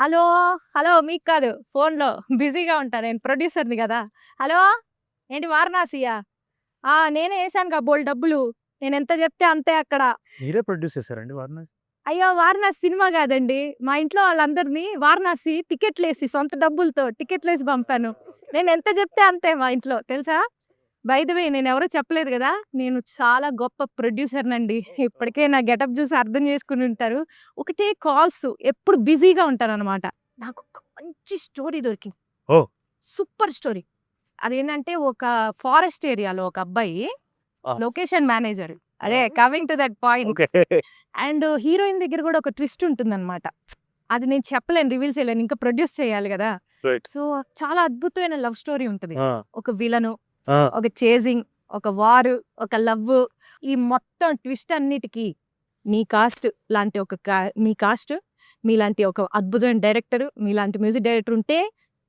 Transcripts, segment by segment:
Hello! Hello! మీకు కాదు. ఫోన్‌లో బిజీగా ఉంటా. నేను ప్రొడ్యూసర్‌ని గదా! హలో! ఏంటి వారణాసియా? నేనే ఏశానుగా బోలెడు డబ్బులు. నేనెంత జెప్తే అంతే అక్కడ. మీరే ప్రొడ్యూస్ చేసారండి 'వారణాసి'? అయ్యో! వారణాసి సినిమా గాదండి. మా ఇంట్లో వాళ్ళందరిని వారణాసి టికెట్లేసి సొంత డబ్బులతో టికెట్లేసి పంపాను. నేనెంత జెప్తే అంతే మా ఇంట్లో తెలుసా? బై ద వే నేనెవరో చెప్పలేదు గదా! నేను చాలా గొప్ప ప్రొడ్యూసర్‌నండి. ఇప్పటికే నా గెటప్ జూసి అర్థం జేసుకొనుంటారు. ఒకటే కాల్స్ ఎప్పుడు బిజీగా ఉంటాననమాట. నాకొక మంచి స్టోరీ దొరికింది. ఓహ్! Super story. అదేంటంటే ఒక ఫారెస్ట్ ఏరియాలో ఒక అబ్బాయి ఆ! Location manager. అదే coming to that point. Okay. And heroine దగ్గర గూడా ఒక ట్విస్ట్ ఉంటుందనమాట. అది నేను చెప్పలేను, రివీల్ చేయలేను. ఇంకా ప్రొడ్యూస్ చేయాలి గదా! రైట్. సో, చాలా అద్భుతమైన లవ్ స్టోరీ ఉంటది. ఆ! ఒక విలను, ఆ! ఒక చేజింగ్, ఒక వారు, ఒక లవ్వు. ఈ మొత్తం ట్విస్ట్ అన్నిటికి మీ కాస్ట్ లాంటి ఒక మీ కాస్ట్, మీలాంటి ఒక అద్భుతమైన డైరెక్టర్, మీలాంటి మ్యూజిక్ డైరెక్టర్ ఉంటే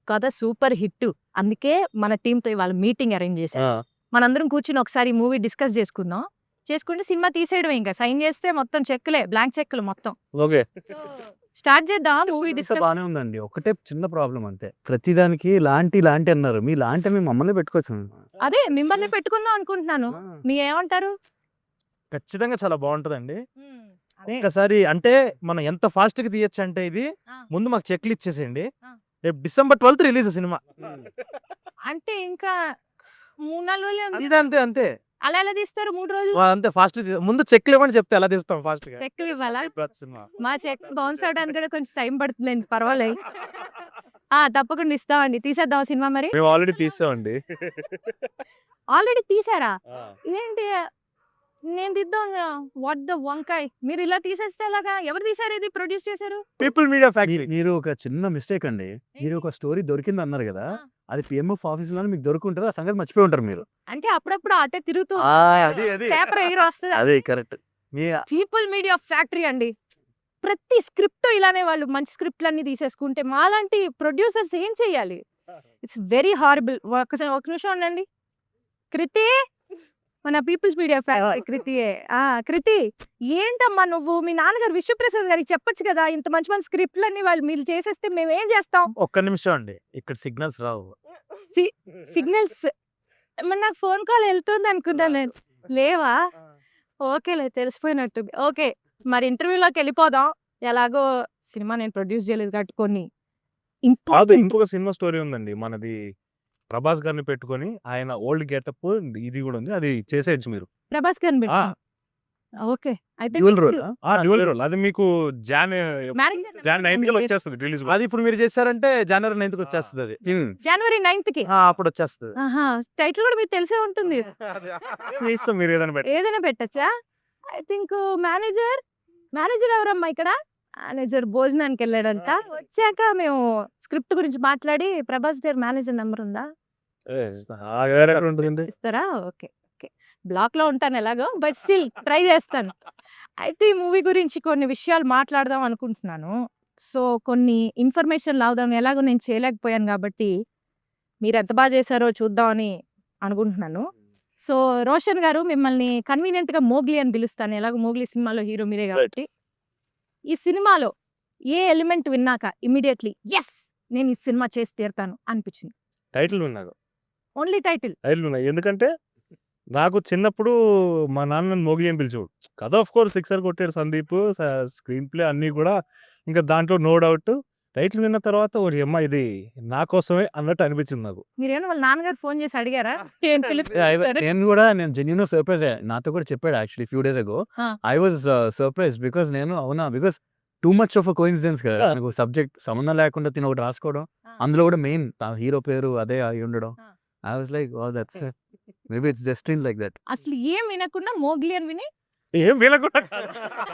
కథ సూపర్ హిట్టు. అందుకే మన టీమ్‌తో ఇవాళ మీటింగ్ అరేంజ్ చేశా. ఆ! మనందరం కూర్చొని ఒకసారి ఈ మూవీ డిస్కస్ చేసుకుందాం. చేసుకుంటే సినిమా తీసేయడమే ఇంక. సైన్ చేస్తే మొత్తం చెక్కులే. బ్లాంక్ చెక్కులు మొత్తం. ఓకే. సో, స్టార్ట్ చేద్దామా మూవీ అంతా డిస్కషన్? బానే ఉందండి. ఒకటే చిన్న ప్రాబ్లమ్ అంతే. ప్రతిదానికి లాంటి అన్నారు. మీ లాంటి మేము మమ్మల్నే పెట్టుకోవచ్చు. అదే మిమ్మల్ని పెట్టుకుందాం అనుకుంటున్నాను. ఆ! మీరేమంటారు? ఖచ్చితంగా చాలా బావుంటదండి. అదే. ఒక్కసారి అంటే మనం ఎంత ఫాస్ట్‌గా తీయొచ్చంటే ఇది, ఆ! ముందు మాకు చెక్‌లు ఇచ్చేసేయండి. ఆ! రేపు డిసెంబర్ 12థ్ రిలీజ్ సినిమా. అంటే ఇంకా 3, 4 రోజులే ఉంది. అంతే, అంతే, అంతే. అలా ఎలా తీస్తారు 3 రోజులు? అంతే ఫాస్ట్‌గా ముందు చెక్‌లు ఇవ్వమని చెప్తే ఎలా తీస్తాం ఫాస్ట్‌గా. చెక్కులు ఇవ్వాలా? సినిమా. మా చెక్ బౌన్స్ అవ్వడానికి కూడా కొంచెం టైం పడుతుందిలెండి, పర్వాలేదు. తప్పకుండా ఇస్తామండి. తీసేద్దామా సినిమా మరి? మేము ఆల్రెడీ తీసామండి. ఆల్రెడీ తీసారా? ఆ! ఇదేంటి? నేను తీద్దాంగా. వాట్ ద వంకాయ్! మీరు ఇలా తీసేస్తే ఎలాగా? ఎవరు తీశారు ఇది? ప్రొడ్యూస్ చేశారు? People media factory. మీరు ఒక చిన్న మిస్టేక్ అండి. మీరు ఒక స్టోరీ దొరికిందన్నారు గదా! ఆ! అది పీఎంఎఫ్ ఆఫీస్‌లోనే మీకు దొరికుంటది. ఆ సంగతి మర్చిపోయి ఉంటారు మీరు. అంటే అప్పుడప్పుడు అటే తిరుగుతూ అది. పేపర్ ఎగిరి వస్తది. అదే కరెక్ట్. మీ పీపుల్ మీడియా ఫ్యాక్టరీ అండి. ప్రతి స్క్రిప్ట్ ఇలానే వాళ్ళు మంచి స్క్రిప్ట్‌లన్నీ తీసేసుకుంటే మాలాంటి ప్రొడ్యూసర్స్ ఏం చేయాలి? It's very horrible. ఒక నిమిషం ఉండండి. కృతి, మన పీపుల్స్ మీడియా ఫ్యాక్టరీ కృతియే. కృతి, ఏంటమ్మా నువ్వు మీ నాన్నగారు విశ్వప్రసాద్ గారికి చెప్పొచ్చు కదా! ఇంత మంచి మంచి స్క్రిప్ట్‌లన్నీ మీరు చేసేస్తే మేమేం చేస్తాం? ఒక్క నిమిషం అండి. ఇక్కడ సిగ్నల్స్ రావు. సి సిగ్నల్స్ మరి నాకు ఫోన్ కాల్ ఎళ్తుంది అనుకున్నాను నేను. లేవా? ఓకేలే, తెలిసిపోయినట్టుంది. ఓకే. మరి ఇంటర్వ్యూలోకెళ్ళిపోదాం. ఎలాగో సినిమా నేను ప్రొడ్యూస్ చేయలేదు కాబట్టి కొన్ని కాదు, ఇంపార్టెంట్. ఇంకొక సినిమా స్టోరీ ఉందండి. మనది ప్రభాస్ గారిని పెట్టుకొని ఆయన ఓల్డ్ గెటప్ ఇది గూడా ఉంది. అది చేసేయొచ్చు మీరు. ప్రభాస్ గారిని ఆ! పెడతా. ఓకే. అయితే డ్యూయల్ మీరు రోలా? Dual role. అది మీకు జాన్ మేనేజర్ జాన్ 9కి వచ్చేస్తది రిలీజ్. అది ఇప్పుడు మీరు చేసారంటే జనవరి 9కి వచ్చేస్తది అది. జనవరి 9థ్‌కి. అప్పుడు వచ్చేస్తది. ఆహా! టైటిల్ కూడా మీకు తెలిసే ఉంటుంది. ఇస్తాం మీరు ఏదైనా పెట్టి. ఏదైనా పెట్టొచ్చా? ఐ థింక్ మేనేజర్, మేనేజర్ ఎవరమ్మా ఇక్కడ? మేనేజర్ భోజనానికెళ్ళాడంట. వచ్చాక మేము స్క్రిప్ట్ గురించి మాట్లాడి ప్రభాస్ గారి మేనేజర్ నంబర్ ఉందా? వేరే ఉంటుందండి. ఇస్తారా? ఓకే. ఓకే. బ్లాక్‌లో ఉంటాను ఎలాగో. బట్ స్టిల్ ట్రై చేస్తాను. అయితే ఈ మూవీ గురించి కొన్ని విషయాలు మాట్లాడదాం అనుకుంటున్నాను. సో, కొన్ని ఇన్ఫర్మేషన్ లాగుదాం. ఎలాగో నేను చేయలేకపోయాను కాబట్టి, మీరెంత చేశారో చూద్దామని అనుకుంటున్నాను. సో, రోషన్ గారు మిమ్మల్ని కన్వీనియంట్‌గా మోగ్లీ అని పిలుస్తాను. ఎలాగో మోగ్లీ సినిమాలో హీరో మీరే కాబట్టి. ఈ సినిమాలో ఏ ఎలిమెంట్ విన్నాక ఇమ్మీడియేట్‌లీ యెస్! నేను ఈ సినిమా చేసి తీరుతాను అనిపించింది? టైటిల్ విన్నాను. Only title. టైటిల్ ఉన్నాయి. ఎందుకంటే నాకు చిన్నప్పుడు మా నాన్న నన్ను మోగ్లీ అని పిలిచేవాడు. కథ ఆఫ్ కోర్స్ సిక్సర్ కొట్టాడు సందీప్. స్క్రీన్ ప్లే అన్నీ కూడా ఇంకా దాంట్లో నో డౌట్. టైటిల్ విన్న తర్వాత ఓరియమ్మ ఇది నా కోసమే అన్నట్టు అనిపించింది నాకు. మీరేమన్నా వాళ్ళ నాన్నగారు ఫోన్ చేసి అడిగారా? ఏం పిలిపించారు? నేను జెన్యూన్‌గా సర్ప్రైజ్ అయ్యా. నాతో కూడా చెప్పాడు actually few days ago. Ah! I was surprised because because too much of a coincidence కదా! నాకు సబ్జెక్ట్ సంబంధం లేకుండా తిను ఒకటి రాసుకోవడం. అందులో కూడా మెయిన్ హీరో పేరు అదే అయి ఉండడం. ఆ. I was like oh! That's maybe it's destiny like that. అసలు ఏం వినకుండా మోగ్లీ అని విని ఏం వినకుండా కాదు.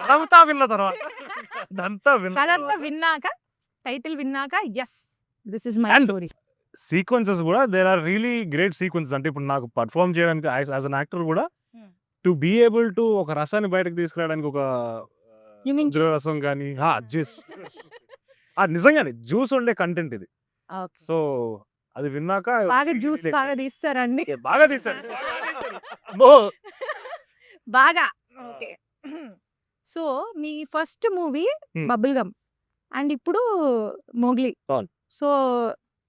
అదంతా విన్న తర్వాత. అదంతా విన్న కథంతా తర్వాత. విన్నాక, టైటిల్ విన్నాక yes! This is my And story. Sequences కూడా there are really great sequences. అంటే ఇప్పుడు నాకు పెర్ఫార్మ్ చేయడానికి యాస్ యాన్ యాక్టర్ కూడా టు బీ ఏబుల్ టు ఒక రసాన్ని బయటకు తీసుకురావడానికి ఒక యూ మీన్ రసం కానీ జ్యూస్ నిజంగానే జ్యూస్ ఉండే కంటెంట్ ఇది. ఓకే. సో అది విన్నాక బాగా జ్యూస్ బాగా తీస్తారండి. బాగా తీసాడు. అమ్మో! బాగా. ఓకే. సో, మీ first movie hmm. Bubble Gum. And ఇప్పుడు 'మోగ్లీ'. అవును. సో,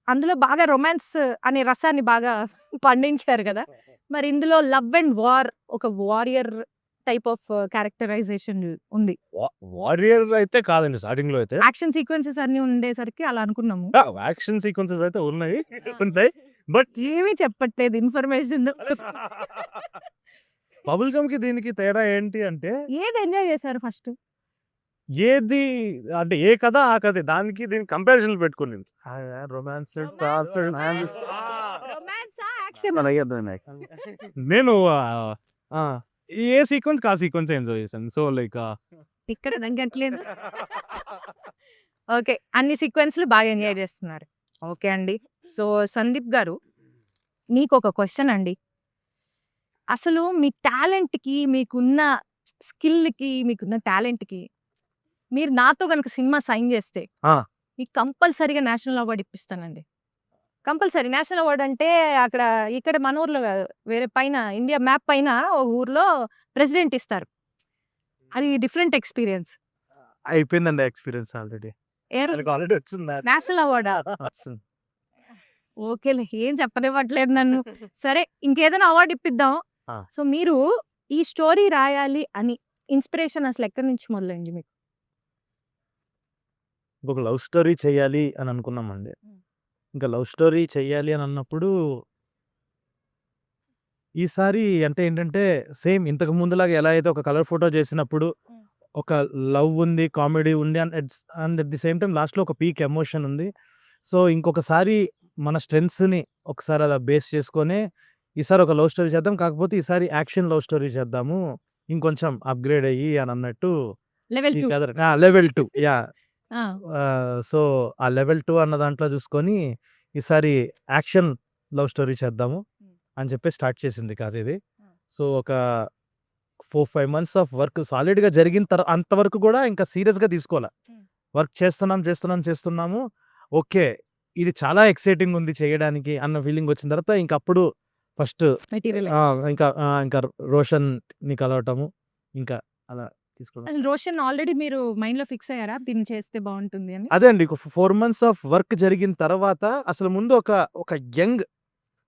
అందులో బాగా రొమాన్స్ అనే రసాన్ని బాగా పండించారు గదా! మరి ఇందులో లవ్ అండ్ వార్ ఒక వారియర్ టైప్ ఆఫ్ క్యారెక్టరైజేషన్ ఉంది. వారియర్ అయితే కాదండి స్టార్టింగ్‌లో అయితే. యాక్షన్ సీక్వెన్సెస్ అన్నీ ఉండేసరికి అలా అనుకున్నాము. యాక్షన్ సీక్వెన్సెస్ అయితే ఉంటాయి. బట్ ఏమీ చెప్పట్లేదు ఇన్ఫర్మేషన్. బబుల్ గమ్‌కి దీనికి తేడా ఏంటి అంటే ఏది ఎంజాయ్ చేశారు ఫస్ట్? ఏది అంటే ఏ కథ ఆ కథే. దానికి దీనికి కంపారిజన్‌లు పెట్టుకోను నేను. రొమాన్స్ రొమాన్సా? యాక్షన్? నేను ఏ సీక్వెన్స్‌కి ఆ సీక్వెన్స్ ఎంజాయ్ చేశాను. సో లైక్ ఇక్కడ తగ్గట్లేదు. ఓకే. అన్ని సీక్వెన్స్‌లు బాగా ఎంజాయ్ చేస్తున్నారు. ఓకే అండి. సో, సందీప్ గారు మీకొక క్వెషన్ అండి. అసలు మీ టాలెంట్‌కి, మీకున్న స్కిల్‌కి, మీకున్న టాలెంట్‌కి మీరు నాతో గనుక సినిమా సైన్ చేస్తే ఆ! మీకు కంపల్సరీగా నేషనల్ అవార్డ్ ఇప్పిస్తానండి. కంపల్సరీ. నేషనల్ అవార్డ్ అంటే అక్కడ ఇక్కడ మన ఊర్లో గాదు. వేరే పైన ఇండియా మ్యాప్ పైన ఒక ఊర్లో ప్రెసిడెంట్ ఇస్తారు. అది డిఫరెంట్ ఎక్స్‌పీరియన్స్. అయిపోయిందండి ఎక్స్‌పీరియన్స్ ఆల్రెడీ. ఏరు నాకు ఆల్రెడీ వచ్చింది. నేషనల్ అవార్డా? వచ్చింది. ఓకేలే. ఏం చెప్పనివ్వట్లేదు నన్ను. సరే ఇంకేదైనా అవార్డ్ ఇప్పిద్దాం. ఆ! సో, మీరు ఈ స్టోరీ రాయాలి అని ఇన్‌స్పిరేషన్ అసలు ఎక్కడి నుంచి మొదలైంది మీకు? ఒక లవ్ స్టోరీ చేయాలి అని అనుకున్నామండి. ఇంకా లవ్ స్టోరీ చెయ్యాలి అని అన్నప్పుడు ఈసారి అంటే ఏంటంటే సేమ్ ఇంతకు ముందులాగా ఎలా అయితే ఒక కలర్ ఫోటో చేసినప్పుడు ఒక లవ్ ఉంది, కామెడీ ఉంది and at the same time లాస్ట్‌లో ఒక పీక్ ఎమోషన్ ఉంది. సో, ఇంకొకసారి మన స్ట్రెంగ్త్స్‌ని ఒకసారి అలా బేస్ చేసుకొని ఈసారి ఒక లవ్ స్టోరీ చేద్దాం. కాకపోతే ఈసారి యాక్షన్ లవ్ స్టోరీ చేద్దాము. ఇంకొంచెం అప్‌గ్రేడ్ అయ్యి అని అన్నట్టు లెవెల్ ఈ 2. కథ లెవెల్ 2 యాహ్! ఆ! సో, ఆ లెవెల్ 2 అన్న దాంట్లో చూసుకొని ఈసారి యాక్షన్ లవ్ స్టోరీ చేద్దాము అని చెప్పి స్టార్ట్ చేసింది కథ ఇది. సో, ఒక 4, 5 మంత్స్ ఆఫ్ వర్క్ సాలిడ్‌గా జరిగిన అంతవరకు కూడా ఇంకా సీరియస్‌గా తీసుకోలా. వర్క్ చేస్తున్నాము. ఓకే. ఇది చాలా ఎక్సైటింగ్ ఉంది చేయడానికి అన్న ఫీలింగ్ వచ్చిన తర్వాత ఇంక అప్పుడు ఫస్ట్ మెటీరియల్ ఇంకా రోషన్‌ని కలవటము. ఇంకా అలా తీసుకోవడం. అసలు రోషన్ ఆల్రెడీ మీరు మైండ్‌లో ఫిక్స్ అయ్యారా? దీన్ని చేస్తే బావుంటుంది అని? అదే అండి. 4 మంత్స్ ఆఫ్ వర్క్ జరిగిన తర్వాత అసలు ముందు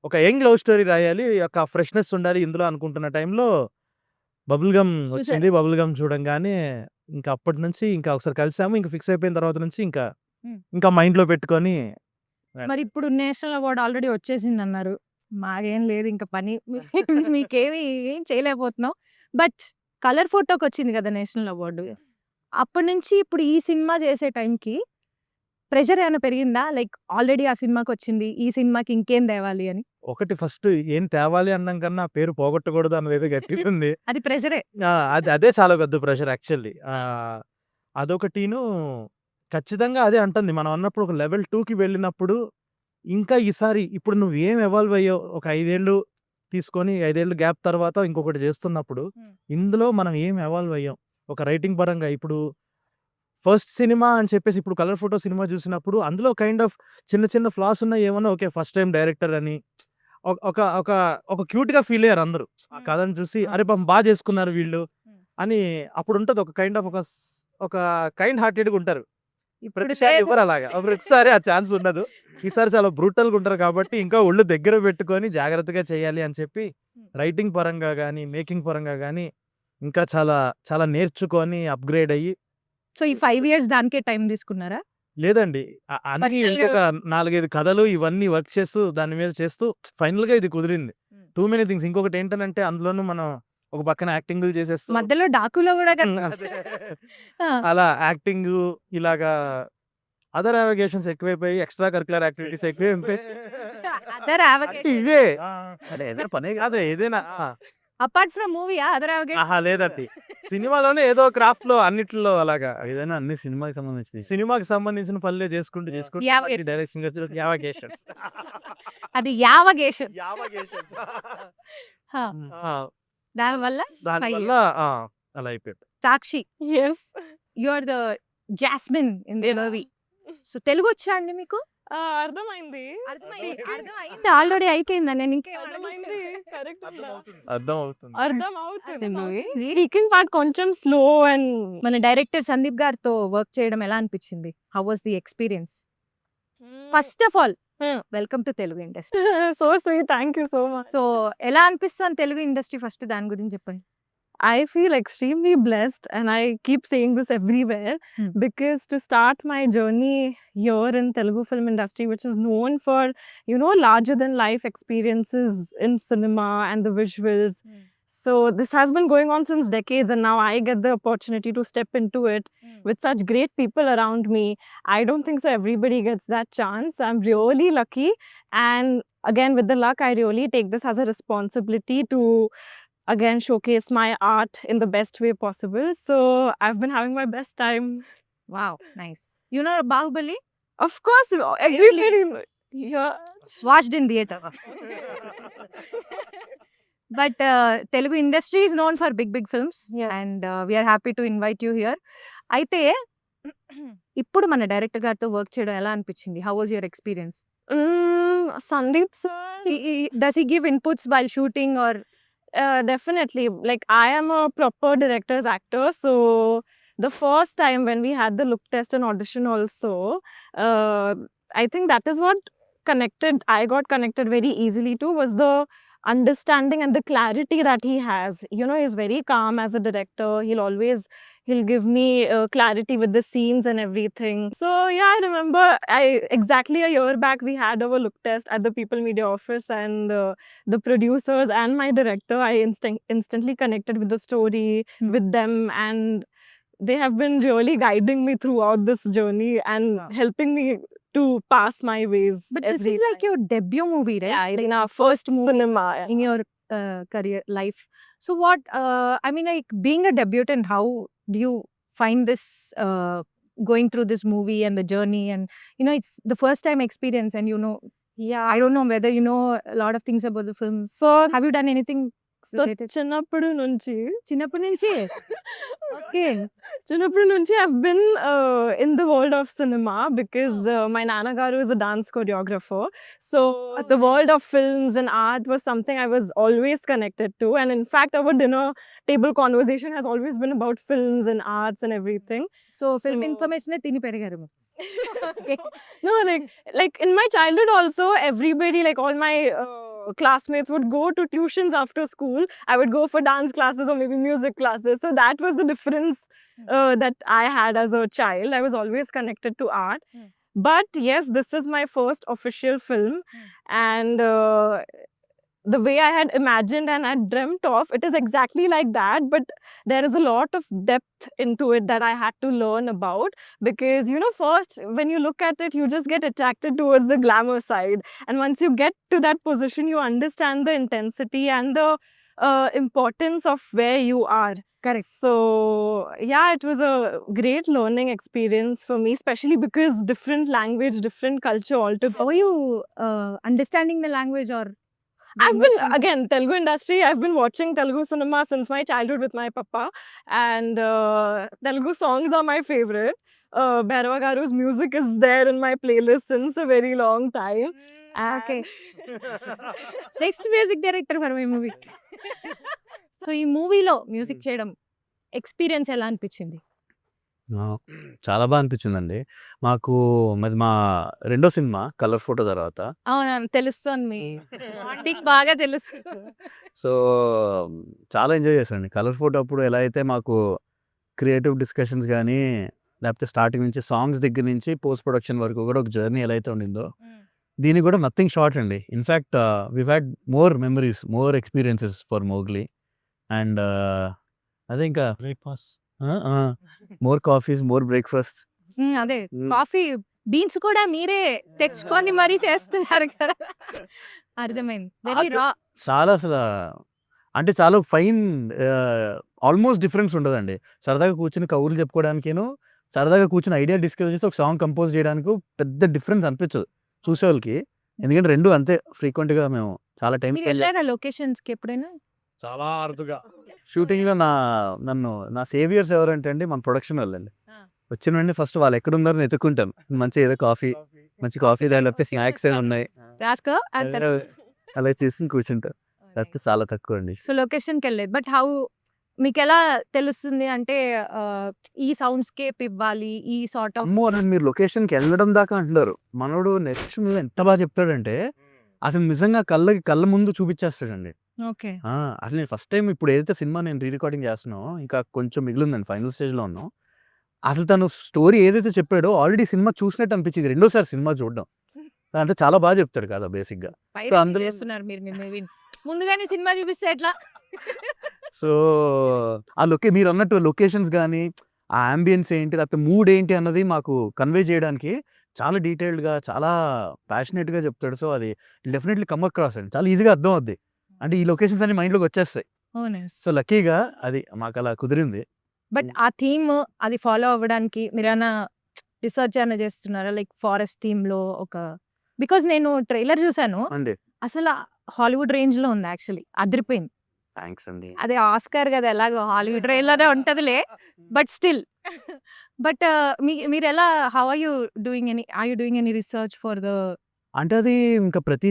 ఒక యంగ్ లవ్ స్టోరీ రాయాలి. ఒక ఫ్రెష్‌నెస్ ఉండాలి ఇందులో అనుకుంటున్న టైంలో బబుల్ గమ్ చూసారు. వచ్చింది. బబుల్ గమ్ చూడంగానే ఇంకా అప్పటి నుంచి ఇంకా ఒకసారి కలిసాము. ఇంక ఫిక్స్ అయిపోయిన తర్వాత నుంచి ఇంకా మైండ్‌లో పెట్టుకొని మరి ఇప్పుడు నేషనల్ అవార్డ్ ఆల్రెడీ వచ్చేసిందన్నారు. మాకేం లేదు ఇంక పని. మీకేమి ఏం చేయలేకపోతున్నాం. బట్ కలర్ ఫోటోకొచ్చింది కదా నేషనల్ అవార్డు. అప్పటి నుంచి ఇప్పుడు ఈ సినిమా చేసే టైంకి ప్రెషర్ ఏమైనా పెరిగిందా? లైక్ ఆల్రెడీ ఆ సినిమాకొచ్చింది. ఈ సినిమాకి ఇంకేం తేవాలి అని. ఒకటి ఫస్ట్ ఏం తేవాలి అనడం కన్నా పేరు పోగొట్టకూడదు అన్నదేదో గట్టిగుంది. అది ప్రెషరే. అదే చాలా పెద్ద ప్రెషర్ యాక్చువల్లీ. అదొకటీను ఖచ్చితంగా అదే అంటుంది. మనం అన్నప్పుడు ఒక లెవెల్ 2కి వెళ్ళినప్పుడు ఇంకా ఈసారి ఇప్పుడు నువ్వు ఏం ఎవాల్వ్ అయ్యావు ఒక 5 ఏళ్ళు తీసుకొని 5 ఏళ్ళు గ్యాప్ తర్వాత ఇంకొకటి చేస్తున్నప్పుడు ఇందులో మనం ఏం ఎవాల్వ్ అయ్యాం. ఒక రైటింగ్ పరంగా ఇప్పుడు ఫస్ట్ సినిమా అని చెప్పేసి ఇప్పుడు కలర్ ఫోటో సినిమా చూసినప్పుడు అందులో కైండ్ ఆఫ్ చిన్న ఫ్లాస్ ఉన్నాయి ఏమన్నా ఓకే ఫస్ట్ టైం డైరెక్టర్ అని ఒక ఒక ఒక క్యూట్‌గా ఫీల్ అయ్యారు అందరూ. ఆ కథను చూసి అరే పాపం బాగా చేసుకున్నారు వీళ్ళు అని అప్పుడు ఉంటది ఒక కైండ్ ఆఫ్ ఒక కైండ్ హార్టెడ్‌గా ఉంటారు. ఇప్పుడు ప్రతిసారి లేదు. ఇవ్వరు అలాగా. ప్రతిసారి ఆ ఛాన్స్ ఉండదు. ఈసారి చాలా బ్రూటల్‌గా ఉంటారు కాబట్టి ఇంకా ఒళ్ళు దగ్గర పెట్టుకొని జాగ్రత్తగా చేయాలి అని చెప్పి రైటింగ్ పరంగా గానీ, మేకింగ్ పరంగా గానీ ఇంకా చాలా నేర్చుకొని అప్‌గ్రేడ్ అయ్యి సో, ఈ 5 ఇయర్స్ దానికే టైం తీసుకున్నారా? లేదండి. అన్నీ పర్సనల్‌గా ఇంకొక 4, 5 కథలు ఇవన్నీ వర్క్ చేస్తూ దాని మీద చేస్తూ ఫైనల్‌గా ఇది కుదిరింది. Too many things. ఇంకొకటి ఏంటనంటే అందులోనూ మనం ఒక పక్కన యాక్టింగులు చేసేస్తూ మధ్యలో డాకులో కూడా అదే. ఆ! అలా యాక్టింగు ఇలాగా అదర్ అవగేషన్స్ ఎక్కువైపోయి ఎక్స్‌ట్రా కరిక్యులర్ యాక్టివిటీస్ ఎక్కువైపోయి అదర్ అంటే అవగేషన్. ఇవే. అంటే ఏదైనా పనే కాదు ఏదైనా. అపార్ట్ ఫ్రమ్ మూవీయా అదర్ అవగేషన్? ఆహా! లేదండి. సినిమాలోనే ఏదో క్రాఫ్ట్‌లో అన్నిట్లో అలాగా. ఏదైనా అన్ని సినిమాకి సంబంధించినయి. సినిమాకి సంబంధించిన పనులే చేసుకుంటూ యావగేషన్. డైరెక్షన్ యావగేషన్స్. అది యావగేషన్. యావగేషన్స్. ఆ! ఆ! దానివల్ల దానివల్ల అలా అయిపోయింది. Sakshi. Yes. You are the jasmine in the movie. So, తెలుగొచ్చా అండి మీకు? అర్థమైంది. ఆల్రెడీ అయిపోయిందా? నేను ఇంకా అర్థమైంది. కరెక్ట్. అర్థం అవుతుంది. అర్థమవుతుంది. స్పీకింగ్ పార్ట్ కొంచెం స్లో అండ్ మన డైరెక్టర్ సందీప్ గారితో వర్క్ చేయడం ఎలా అనిపించింది? How was the experience? First of all welcome to Telugu industry. So sweet. Thank you so much. So ఎలా అనిపిస్తుంది తెలుగు ఇండస్ట్రీ? ఫస్ట్ దాని గురించి చెప్పండి. I feel extremely blessed, and I keep saying this everywhere because to start my journey here in Telugu film industry, which is known for, you know, larger than life experiences in cinema and the visuals. So this has been going on since decades, and now I get the opportunity to step into it with such great people around me. I don't think so everybody gets that chance. I'm really lucky, and again, with the luck, I really take this as a responsibility to again showcase my art in the best way possible. So I've been having my best time. Wow, nice. You know Baahubali? Of course, everybody. Yeah. Watched in theatre. But Telugu industry is known for big big films Yeah. And we're happy to invite you here. అయితే ఇప్పుడు మన director గారితో work చేయడం ఎలా అనిపించింది? How was your experience? Sandeep sir. Does he give inputs while shooting or? Definitely. Like, I am a proper director's actor, so the first time when we had the look test and audition also, I think that is what I got connected very easily to, was the understanding and the clarity that he has. You know, he's very calm as a director. He'll give me clarity with the scenes and everything. So yeah, I remember exactly a year back we had our look test at the People Media office, and the producers and my director, I instantly connected with the story with them, and they have been really guiding me throughout this journey and helping me to pass my ways. But this every is like time. your debut movie, right? Yeah, in our first cinema. In your career life. So what, I mean, like being a debutant, how do you find this going through this movie and the journey? And you know, it's the first time experience, and you know, Yeah. I don't know whether you know a lot of things about the film. So, Have you done anything related? చిన్నప్పటి నుంచి చిన్నప్పటి నుంచి okay. చిన్నప్పటి నుంచి I've been in the world of cinema because my Nana Garu is a dance choreographer. So the world of films and art was something I was always connected to. And in fact, our dinner table conversation has always been about films and arts and everything. So film So- information తిని పెరిగారు. Okay. No, like in my childhood also, everybody, like all my classmates would go to tuitions after school. I would go for dance classes or maybe music classes. So that was the difference that I had as a child. I was always connected to art. But yes, this is my first official film. And the way I had imagined and I dreamt of, it is exactly like that. But there is a lot of depth into it that I had to learn about. Because, you know, first, when you look at it, you just get attracted towards the glamour side. And once you get to that position, you understand the intensity and the importance of where you are. Correct. So, yeah, it was a great learning experience for me, especially because different language, different culture altogether. How are you understanding the language or? I've been, again, Telugu industry, I've been watching Telugu cinema since my childhood with my papa, and Telugu songs are my favorite. Bhairava Garu's music is there in my playlist since a very long time. Okay. Next music director for my movie. So ఈ మూవీలో music చేయడం experience ఎలా అనిపించింది? చాలా బాగా అనిపించిందండి మాకు. మరి మా రెండో సినిమా కలర్ ఫోటో తర్వాత. అవునా, తెలుస్తుంది. బాండింగ్ బాగా తెలుస్తుంది. సో చాలా ఎంజాయ్ చేశానండి కలర్ ఫోటో అప్పుడు. ఎలా అయితే మాకు క్రియేటివ్ డిస్కషన్స్ కానీ, లేకపోతే స్టార్టింగ్ నుంచి సాంగ్స్ దగ్గర నుంచి పోస్ట్ ప్రొడక్షన్ వరకు కూడా ఒక జర్నీ ఎలా అయితే ఉండిందో, దీనికి కూడా నథింగ్ షార్ట్ అండి. In fact we had more memories, more experiences for Mowgli. And అదే ఇంకా breakfast more coffees, more breakfast. అదే కాఫీ బీన్స్ కూడా మీరే తెచ్చుకొని మరీ చేస్తున్నారు కదా. అర్థమైంది. వెరీ రా. చాలా అసలు అంటే చాలా ఫైన్, ఆల్మోస్ట్ డిఫరెన్స్ ఉండదండి. సరదాగా కూర్చుని కబుర్లు చెప్పుకోవడానికేను, సరదాగా కూర్చుని ఐడియా డిస్కస్ చేసి ఒక సాంగ్ కంపోజ్ చేయడానికి పెద్ద డిఫరెన్స్ అనిపించదు చూసేవాళ్ళకి. ఎందుకంటే రెండు అంతే ఫ్రీక్వెంట్గా మేము చాలా టైం మీరు వెళ్ళారా లొకేషన్స్ కి ఎప్పుడైనా? చాలా అరుదుగా. షూటింగ్లో నా సేవియర్స్ ఎవరంటే అండి మన ప్రొడక్షన్ వాళ్ళండి. వచ్చిన వెంటనే ఫస్ట్ వాళ్ళు ఎక్కడ ఉన్నారని ఎత్తుక్కుంటాను. మంచిగా ఏదో కాఫీ మంచి కాఫీ లేకపోతే స్నాక్స్ ఏమి ఉన్నాయి రాసుకో అలా చేసి కూర్చుంటారు. లేకపోతే చాలా తక్కువ అండి. సో లొకేషన్కి వెళ్ళలేదు. బట్ మీకు ఎలా తెలుస్తుంది అంటే ఈ సౌండ్ స్కేప్ ఇవ్వాలి, ఈ సార్ట్ ఆఫ్ అమ్మో నన్ను మీరు లొకేషన్కి వెళ్ళడం దాకా అంటున్నారు. మనోడు నెక్స్ట్ మీద ఎంత బాగా చెప్తాడంటే అసలు నిజంగా కళ్ళ ముందు చూపించేస్తాడండి. ఓకే. అసలు నేను ఫస్ట్ టైం ఇప్పుడు ఏదైతే సినిమా నేను రీ రికార్డింగ్ చేస్తున్నానో ఇంకా కొంచెం మిగిలిందండి, ఫైనల్ స్టేజ్లో ఉన్నాం. అసలు తను స్టోరీ ఏదైతే చెప్పాడో ఆల్రెడీ సినిమా చూసినట్టు అనిపించింది రెండోసారి సినిమా చూడడం. అంటే చాలా బాగా చెప్తాడు కదా బేసిక్గా. సో అందులో చేస్తున్నారు మీరు మీ మూవీని ముందుగానే సినిమా చూపిస్తే ఎట్లా? సో ఆ మీరు అన్నట్టు లొకేషన్స్ కానీ ఆ అంబియన్స్ ఏంటి లేకపోతే మూడ్ ఏంటి అన్నది మాకు కన్వే చేయడానికి చాలా డీటెయిల్డ్గా చాలా ప్యాషనేట్గా చెప్తాడు. సో అది డెఫినెట్లీ కమ్ అక్రాస్ అండి, చాలా ఈజీగా అర్థం అవుద్ది. అంటే ఈ లొకేషన్స్ అన్ని మైండ్లోకి వచ్చేస్తాయి. సో లక్కీగా అది మాకు అలా కుదిరింది. బట్ ఆ థీమ్ అది ఫాలో అవ్వడానికి మీరైనా రీసెర్చ్ అయినా చేస్తున్నారా? లైక్ ఫారెస్ట్ థీమ్లో ఒక బికాజ్ నేను ట్రైలర్ చూసాను, అండి అసలు హాలీవుడ్ రేంజ్లో ఉంది, యాక్చువల్లీ అదిరిపోయింది. థ్యాంక్స్ అండి. అదే ఆస్కార్ కదా, ఎలాగో హాలీవుడ్ రేంజ్లోనే ఉంటుందిలే. బట్ స్టిల్ బట్ మీరు ఎలా how are you doing any research for the అంటే అది ఇంకా ప్రతి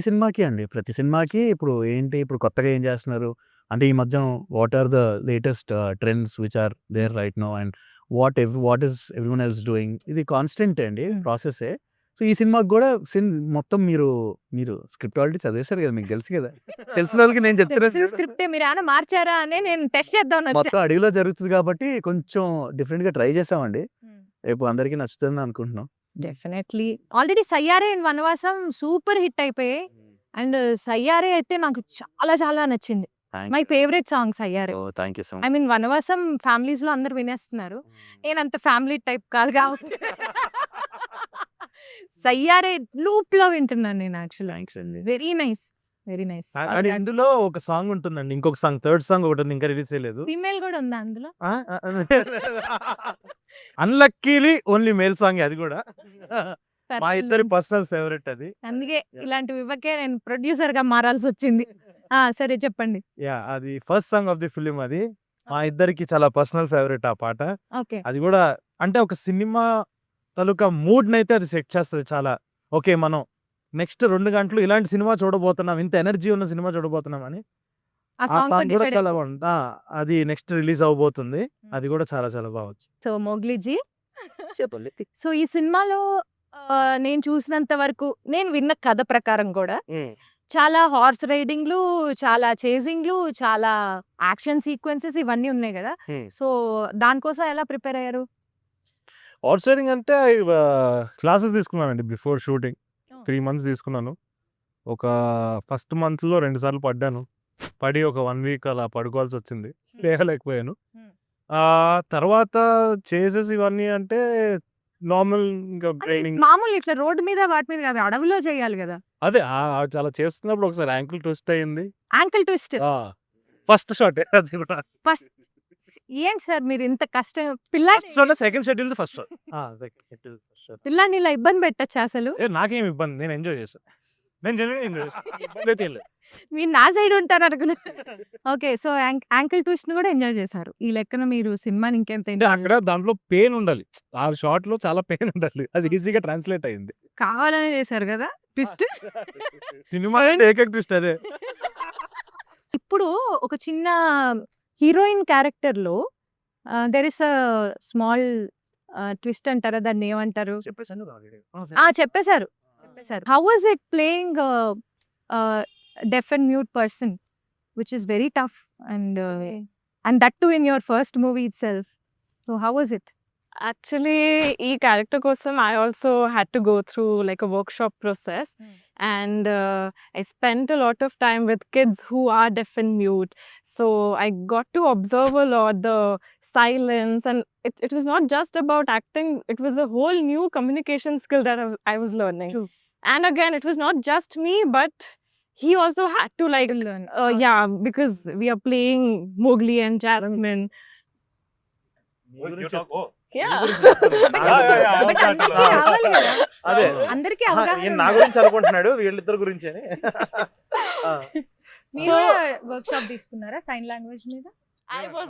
సినిమాకి ఇప్పుడు ఏంటి ఇప్పుడు కొత్తగా ఏం చేస్తున్నారు అంటే ఈ మధ్య what are the latest trends which are there right now and what is everyone else doing, ఇది కాన్స్టెంట్ అండి ప్రాసెసే. సో ఈ సినిమాకి కూడా మొత్తం మీరు స్క్రిప్ట్ ఆల్రెడీ చదివేశారు కదా, మీకు తెలుసు కదా, తెలిసిన వాళ్ళకి నేను చెప్తాను. స్క్రిప్ట్ మీరు ఏమైనా మార్చారా అని నేను టెస్ట్ చేద్దాం. మొత్తం అడవిలో జరుగుతుంది కాబట్టి కొంచెం డిఫరెంట్గా ట్రై చేసామండి. రేపు అందరికీ నచ్చుతుంది అనుకుంటున్నాం. Definitely already Saiyaare and Vanavasam super hit అయిపోయాయి. అండ్ సయ్యారే అయితే నాకు చాలా చాలా నచ్చింది. My favourite song Saiyaare. Thank you so I mean Vanavasam families లో అందరు వినేస్తున్నారు, నేను అంత ఫ్యామిలీ టైప్ కాదు కాబట్టి సయ్యారే లూప్ లో వింటున్నాను నేను. Actually very nice. అండ్ ఇందులో ఒక సాంగ్ ఉంటుందండి, ఇంకొక సాంగ్ థర్డ్ సాంగ్ ఒకటి ఉంది, ఇంకా రిలీజ్ చేయలేదు. ఫీమేల్ కూడా ఉందా అందులో? అన్లక్కీలీ ఓన్లీ మేల్ సాంగ్ అది కూడా మా ఇద్దరి పర్సనల్ ఫేవరెట్ అది. అందుకే ఇలాంటి ఇవ్వకే నేను ప్రొడ్యూసర్ గా మారాల్సి వచ్చింది. సరే చెప్పండి. యా అది first song of the film, అది మా ఇద్దరికి చాలా పర్సనల్ ఫేవరెట్ ఆ పాట. ఓకే. అది కూడా అంటే ఒక సినిమా తాలూకా మూడ్ని అయితే అది సెట్ చేస్తుంది చాలా. ఓకే మనం నెక్స్ట్ 2 గంటలు ఇలాంటి సినిమా చూడబోతున్నాం, ఇంత ఎనర్జీ ఉన్న సినిమా చూడబోతున్నాం అని. ఆ ఆ సాంగ్ కూడా సాంగ్ చాలా బాగుంది. అది నెక్స్ట్ రిలీజ్ అవబోతుంది, అది కూడా చాలా చాలా బాగుంది. సో మోగ్లీజీ, చెప్పండి. సో ఈ సినిమాలో నేను చూసినంత వరకు, నేను విన్న కథ ప్రకారం కూడా చాలా హార్స్ రైడింగ్లు, చాలా చేజింగ్లు, చాలా యాక్షన్ సీక్వెన్సెస్ ఇవన్నీ ఉన్నాయి కదా. సో దానికోసం ఎలా ప్రిపేర్ అయ్యారు? హార్స్ రైడింగ్ అంటే క్లాసెస్ తీసుకున్నానండి బిఫోర్ షూటింగ్. 3 months తీసుకున్నాను. ఒక ఫస్ట్ మంత్లో 2 సార్లు పడ్డాను. పడి ఒక 1 week అలా పడుకోవాల్సి వచ్చింది, లేకపోయాను. తర్వాత చేసేసి ఇవన్నీ అంటే నార్మల్ ఇంకా ట్రైనింగ్. మామూలు ఇట్లా రోడ్డు మీద వాటి మీద కాదు, అడవిలో చేయాలి కదా. అదే చాలా చేస్తున్నప్పుడు ఒకసారి యాంకిల్ ట్విస్ట్ అయ్యింది. యాంకిల్ ట్విస్ట్ ఫస్ట్ షాట్ అది కూడా. ఫస్ట్ ఏంటి సార్ మీరు ఇంత కష్టం పిల్లాడిని సెకండ్ షెడ్యూల్ ఫస్ట్ షాట్. పిల్లాడిని ఇలా ఇబ్బంది పెట్టచ్చు అసలు? నాకేం ఇబ్బంది, నేను ఎంజాయ్ చేశాను. నేను జనరల్గా ఎంజాయ్ చేశాను, ఇబ్బంది అయితే ఏం లేదు. మీరు నా సైడ్ ఉంటారు అనుకున్నా. ఓకే. సో యాంకిల్ ట్విస్ట్ ని కూడా ఎంజాయ్ చేశారు. ఈ లెక్కన మీరు సినిమాని ఇంకెంత అంటే అక్కడ దాంట్లో పెయిన్ ఉండాలి, ఆ షాట్ లో చాలా పెయిన్ ఉండాలి, అది ఈజీగా ట్రాన్స్లేట్ అయింది. కావాలనే చేశారు కదా ట్విస్ట్. సినిమా ఏకైక ట్విస్ట్ అదే. ఇప్పుడు ఒక చిన్న హీరోయిన్ క్యారెక్టర్ లో there is a small twist అంటారా, దాన్ని ఏమంటారు? చెప్పేశారు. How was it playing deaf and mute person, which is very tough, and that too in your first movie itself. So how was it? Actually, ఈ character కోసం I also had to go through like a workshop process, and I spent a lot of time with kids who are deaf and mute. So I got to observe a lot the silence, and it was not just about acting, it was a whole new communication skill that I was learning. True. And again, it was not just me, but he also had to like Learn. yeah, because we are playing Mowgli and Jasmine. Yeah. అదే అందరికీ నా గురించి అనుకుంటున్నాడు, వీళ్ళిద్దరు గురించి అని. Workshop తీసుకున్నారా sign language మీద? I was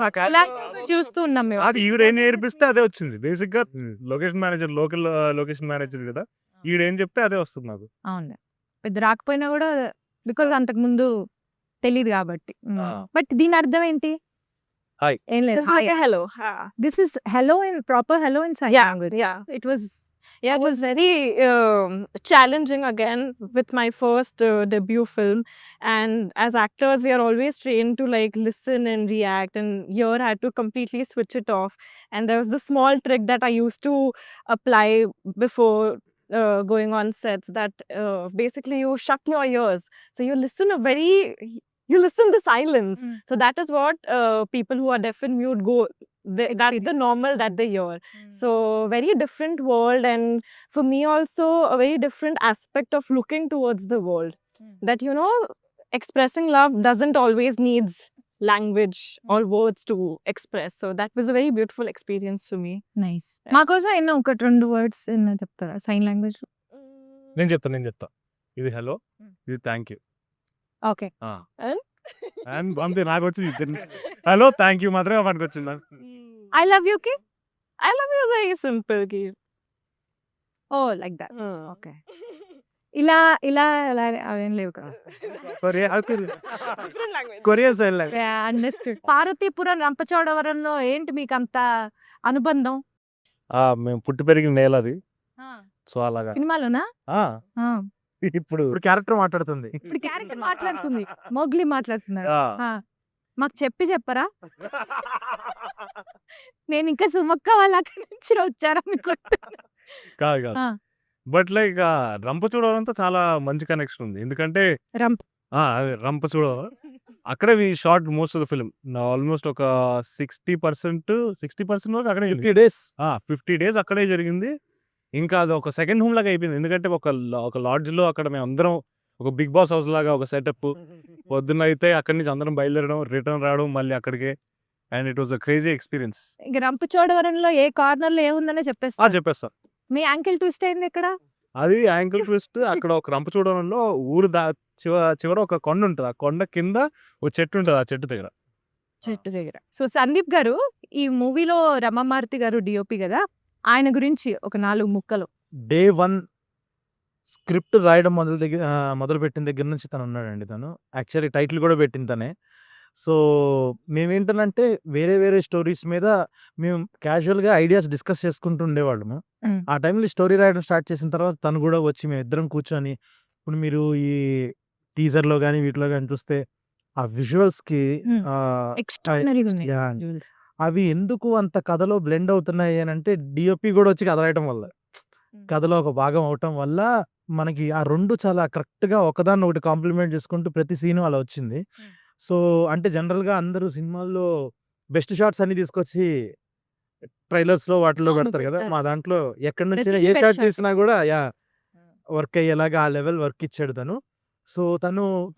చూస్తూ ఉన్నాం మేము. అది ఈవిడ ఏం నేర్పిస్తే అదే వచ్చింది. బేసిక్ గా location manager, local location manager కదా, ఈడేం చెప్తే అదే వస్తుంది నాకు. అవునులే. పెద్ద రాకపోయినా గూడా బికాజ్ అంతకుముందు తెలీదు గాబట్టి. ఆ. బట్ దీని అర్థం ఏంటి? హాయ్. ఏం లేదు. It's like a hello. This is hello in proper hello in sign Yeah, language. yeah. It was Yeah, it was very challenging again with my first debut film. And as actors, we are always trained to like listen and react. And here I had to completely switch it off. And there was this small trick that I used to apply before going on sets that basically you shut your ears. So you listen you listen the silence. So that is what people who are deaf and mute go. That's the normal that they hear. So very different world, and for me also a very different aspect of looking towards the world. That expressing love doesn't always needs language or words to express. So that was a very beautiful experience for me. Nice. మా కోసం ఎన్నో 1-2 words ఎన్నో చెప్తారా sign language? నేను చెప్తా. ఇది hello, ఇది thank you. Okay. And అంతే నాకు వచ్చింది. హలో థ్యాంక్ యూ మాత్రమే మనకు వచ్చింది. ఐ లవ్ యూ కి? I love you very simple, Ki. Oh like that. Okay. ఇలా ఇలా ఇలా అవేం లేవు కదా. Different language. Korean sign language. Understood. Parvathipuram రంపచోడవరంలో ఏంటి మీకు అంత అనుబంధం? మేము పుట్టి పెరిగిన నేల అది. సో అలాగా. సినిమాలోనా? ఆ, ఆ. ఇప్పుడు క్యారెక్టర్ మాట్లాడుతుంది. ఇప్పుడు క్యారెక్టర్ మాట్లాడుతుంది. మోగ్లీ మాట్లాడుతున్నారు. ఆ. ఆ. మాకు చెప్పరా? నేను ఇంకా సుమక్క వాళ్ళు అక్కడి నుంచి వచ్చారా మీకు? కాదు ఆ. బట్ లైక్ రంపచోడవరంతో చాలా మంచి కనెక్షన్ ఉంది. ఎందుకంటే రంప అదే రంపచోడవరం అక్కడే we shot most of the film. Almost ఒక 60% వరకు అక్కడే 50 days. 50 days అక్కడే జరిగింది. ఇంకా అది ఒక సెకండ్ హోమ్ లాగా అయిపోయింది. ఎందుకంటే ఒక లాడ్జ్లో అక్కడ మేము అందరం ఒక బిగ్ బాస్ హౌస్ లాగా ఒక సెటప్. పొద్దున్న అయితే అక్కడి నుంచి అందరం బయలుదేరడం, రిటర్న్ రావడం మళ్ళీ అక్కడికే. And it was a crazy experience. ఇంక రంపచోడవరంలో ఏ కార్నర్ లో ఏముందనే చెప్పేస్తా. చెప్పేస్తా. మీ యాంకిల్ ట్విస్ట్ అయింది ఎక్కడ? అది యాంకిల్ ట్విస్ట్. అక్కడ ఒక రంపచోడవరంలో ఊరు చివర ఒక కొండ ఉంటుంది. ఆ కొండ కింద ఒక చెట్టు ఉంటుంది. ఆ చెట్టు దగ్గర. సో సందీప్ గారు ఈ మూవీలో రమామారుతి గారు డిఓపి కదా, ఆయన గురించి ఒక 4 ముక్కలు. డే 1 స్క్రిప్ట్ రాయడం మొదలుపెట్టిన దగ్గర నుంచి తను ఉన్నాడండి. తను యాక్చువల్లీ టైటిల్ కూడా పెట్టింది తనే. సో మేమేంటనంటే వేరే స్టోరీస్ మీద మేము క్యాజువల్గా ఐడియాస్ డిస్కస్ చేసుకుంటూ ఉండేవాళ్ళము. ఆ టైంలో స్టోరీ రాయడం స్టార్ట్ చేసిన తర్వాత తను కూడా వచ్చి మేమిద్దరం కూర్చొని, ఇప్పుడు మీరు ఈ టీజర్లో కానీ వీటిలో కానీ చూస్తే ఆ విజువల్స్కి ఎక్స్ట్రాడినరీగా ఉన్నాయి. అవి ఎందుకు అంత కథలో బ్లెండ్ అవుతున్నాయి అని అంటే డిఓపి కూడా వచ్చి కథ రాయటం వల్ల, కథలో ఒక భాగం అవటం వల్ల మనకి ఆ 2 చాలా కరెక్ట్గా ఒకదాన్ని ఒకటి కాంప్లిమెంట్ చేసుకుంటూ ప్రతి సీను అలా వచ్చింది. సో అంటే జనరల్గా అందరూ సినిమాల్లో బెస్ట్ షాట్స్ అన్ని తీసుకొచ్చి ట్రైలర్స్లో వాటిలో పెడతారు కదా. మా దాంట్లో ఎక్కడి నుంచి ప్రతి ఏ best షాట్ shot. తీసినా కూడా వర్క్ అయ్యేలాగా ఆ లెవెల్ వర్క్ ఇచ్చాడు తను. సో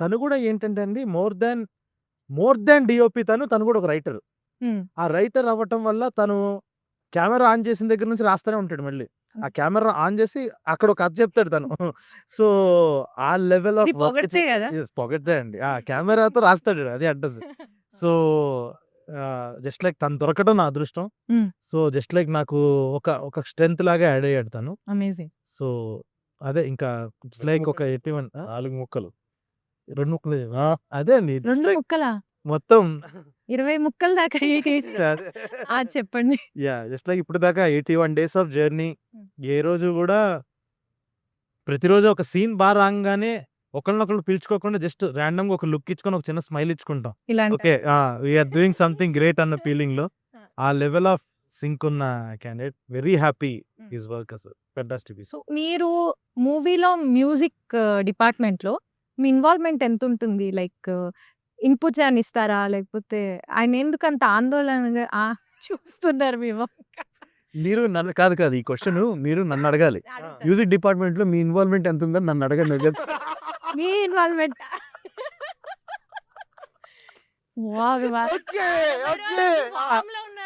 తను కూడా ఏంటంటే అండి మోర్ దాన్ డిఓపి తను కూడా ఒక రైటర్. ఆ రైటర్ అవ్వటం వల్ల తను కెమెరా ఆన్ చేసిన దగ్గర నుంచి రాస్తూనే ఉంటాడు. మళ్ళీ ఆ కెమెరా ఆన్ చేసి అక్కడ ఒక కథ చెప్తాడు తను. సో ఆ లెవెల్ ఆఫ్ పొగడితే కదా. పొగడితే అండి ఆ కెమెరాతో రాస్తాడు. అది అడ్రస్. సో జస్ట్ లైక్ తను దొరకడం నా అదృష్టం. సో జస్ట్ లైక్ నాకు ఒక స్ట్రెంత్ లాగా యాడ్ అయ్యాడు తను. అమేజింగ్. సో అదే ఇంకా లైక్ ఒక 4 ముక్కలు 2 ముక్కలు అదే అండి 2 ముక్కలా? మొత్తం 20 ముక్కల దాకా చెప్పండి. జస్ట్ లైక్ ఇప్పుడు దాకా 81 days ఆఫ్ జర్నీ. ఏ రోజు కూడా ప్రతిరోజు ఒక సీన్ బాగా రాగానే ఒకళ్ళనొకళ్ళు పిలుచుకోకుండా జస్ట్ ర్యాండమ్ గా ఒక లుక్ ఇచ్చుకొని ఒక చిన్న స్మైల్ ఇచ్చుకుంటాం. Okay we are doing something great అన్న ఫీలింగ్ లో ఆ లెవెల్ ఆఫ్ సింక్ ఉన్న candidate. Very happy his work అసలు ఫెంటాస్టిక్. సో మీరు మూవీలో మ్యూజిక్ డిపార్ట్మెంట్ లో మీ ఇన్వాల్వ్మెంట్ ఎంత ఉంటుంది? లైక్ ఇన్పుట్స్ అని ఇస్తారా, లేకపోతే ఆయన ఎందుకు అంత ఆందోళనగా చూస్తున్నారు మేము? మీరు నన్ను కాదు ఈ క్వశ్చన్ మీరు నన్ను అడగాలి. మ్యూజిక్ డిపార్ట్మెంట్ లో మీ ఇన్వాల్వ్మెంట్ ఎంత ఉందని నన్ను అడగండి. మీ ఇన్వాల్వ్మెంట్